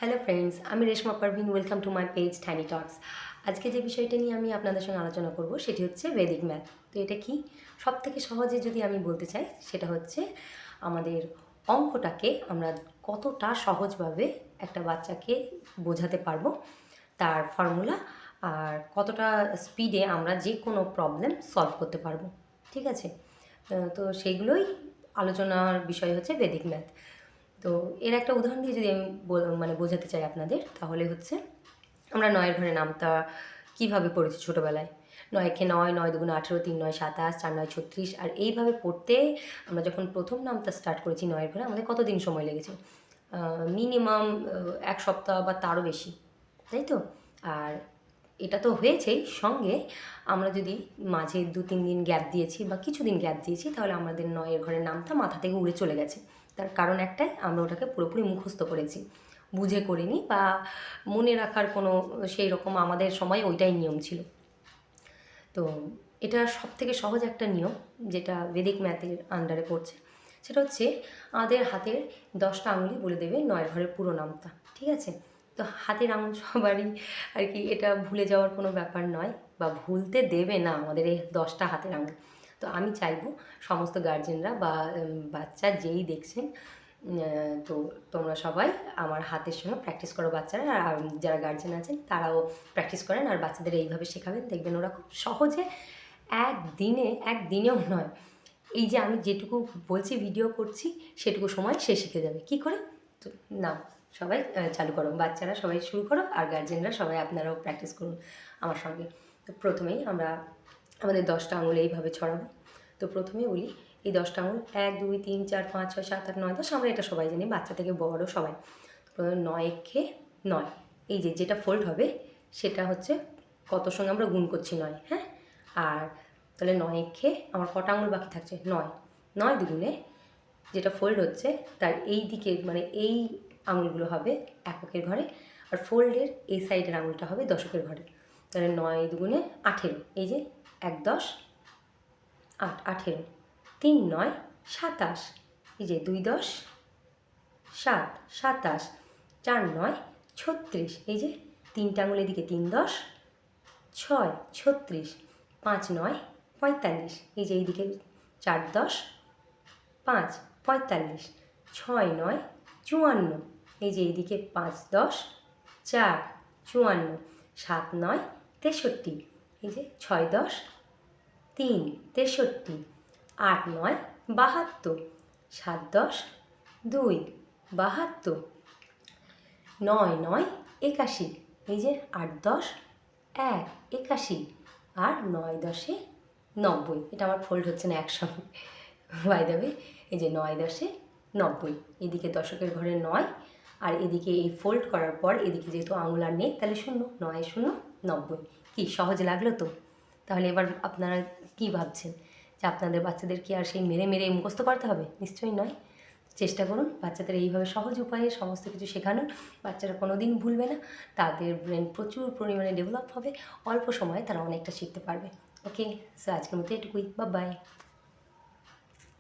Hello friends, আমি Reshma Parvin. Welcome to my page tiny talks. আজকে যে বিষয়টা নিয়ে আমি আপনাদের সঙ্গে আলোচনা করব সেটি হচ্ছে ভেদিক ম্যাথ। তো এটা কি সবথেকে সহজে যদি আমি বলতে চাই সেটা হচ্ছে আমাদের অঙ্কটাকে আমরা কতটা সহজভাবে একটা বাচ্চাকে বোঝাতে পারবো, তার ফর্মুলা, আর কতটা স্পিডে আমরা যে কোনো প্রবলেম সলভ করতে পারবো। ঠিক আছে, তো সেইগুলোই আলোচনার বিষয় হচ্ছে ভেদিক ম্যাথ। তো এর একটা উদাহরণ দিয়ে যদি আমি বোঝাতে চাই আপনাদের, তাহলে হচ্ছে আমরা নয়ের ঘরে নামতা কীভাবে পড়েছি ছোটোবেলায়। 9 9, 9 2 18, 3 9 27, 4 9 36, আর এইভাবে পড়তে আমরা যখন প্রথম নামতা স্টার্ট করেছি নয়ের ঘরে আমাদের কতদিন সময় লেগেছে? মিনিমাম 1 সপ্তাহ বা তারও বেশি, তাই তো? আর এটা তো হয়েছেই, সঙ্গে আমরা যদি মাঝে 2-3 দিন গ্যাপ দিয়েছি বা কিছুদিন গ্যাপ দিয়েছি, তাহলে আমাদের নয়ের ঘরের নামটা মাথা থেকে উড়ে চলে গেছে। তার কারণ একটাই, আমরা ওটাকে পুরোপুরি মুখস্থ করেছি, বুঝে করিনি বা মনে রাখার কোনো সেই রকম আমাদের সময় ওইটাই নিয়ম ছিল। তো এটা সবথেকে সহজ একটা নিয়ম যেটা ভেদিক ম্যাথের আন্ডারে পড়ছে, সেটা হচ্ছে আমাদের হাতের 10টা আঙুলই বলে দেবে নয়ের ঘরের পুরো নামটা। ঠিক আছে, তো হাতের আঙুল সবারই আর কি, এটা ভুলে যাওয়ার কোনো ব্যাপার নয় বা ভুলতে দেবে না আমাদের এই 10টা হাতের আঙুল। তো আমি চাইবো সমস্ত গার্জেনরা বা বাচ্চা যেই দেখছেন, তো তোমরা সবাই আমার হাতের সঙ্গে প্র্যাকটিস করো, বাচ্চারা আর যারা গার্জেন আছেন তারাও প্র্যাকটিস করেন আর বাচ্চাদের এইভাবে শেখাবেন, দেখবেন ওরা খুব সহজে একদিনেও নয়, এই যে আমি যেটুকু বলছি ভিডিও করছি সেটুকু সময় সে শিখে যাবে। কি করে? তো নাও সবাই চালু করো, বাচ্চারা সবাই শুরু করো আর গার্জেনরা সবাই আপনারাও প্র্যাকটিস করুন আমার সঙ্গে। তো প্রথমেই আমরা আমাদের 10টা আঙুল এইভাবে ছড়াবো। তো প্রথমে বলি, এই 10টা আঙুল 1 2 3 4 5 6 7 8 9 10, আমরা এটা সবাই জানি, বাচ্চা থেকে বড় সবাই। তো 9 একে 9, এই যে যেটা ফোল্ড হবে সেটা হচ্ছে কত সঙ্গে আমরা গুণ করছি 9, হ্যাঁ। আর তাহলে 9 একে আমার কটা আঙুল বাকি থাকছে? 9। 9 দুগুণে যেটা ফোল্ড হচ্ছে তার এই দিকে, মানে এই আঙুলগুলো হবে এককের ঘরে, আর ফোল্ডের এই সাইডের আঙুলটা হবে দশকের ঘরে। তাহলে 9 দুগুণে 18, এই যে 1 10 8 18, 3 9 27, এই যে 2 10 7 27, 4 9 36, এই যে 3টা আঙুল এদিকে 3 10 6 36, 5 9 45, এই যে এইদিকে 4 10 5 45, 6 9 54, এই যে এইদিকে 5 10 4 54, 7 9 63, এই যে 6 10 3 63, 8 9 72, 7 10 2 72, 9 9 81, এই যে 8 10 1 81, আর 9 10 90। এটা আমার ফোল্ড হচ্ছে না একসঙ্গে, বাই দ্য ওয়ে। এই যে 9 10 90, এদিকে দশকের ঘরে 9, আর এদিকে এই ফোল্ড করার পর এদিকে যেহেতু আঙুল আর নেই তাহলে 0, 9 0 90। কি সহজ লাগলো তো? তাহলে এবার আপনারা কি ভাবছেন যে আপনাদের বাচ্চাদের কি আর সেই মেরে মেরে মুখস্থ করতে হবে? নিশ্চয়ই নয়। চেষ্টা করুন বাচ্চাদের এইভাবে সহজ উপায়ে সমস্ত কিছু শেখানোর। বাচ্চারা কোনো দিন ভুলবে না, তাদের ব্রেন প্রচুর পরিমাণে ডেভেলপ হবে, অল্প সময়ে তারা অনেকটা শিখতে পারবে। ওকে, সো আজকের মতো এটুকুই, বাই বাই।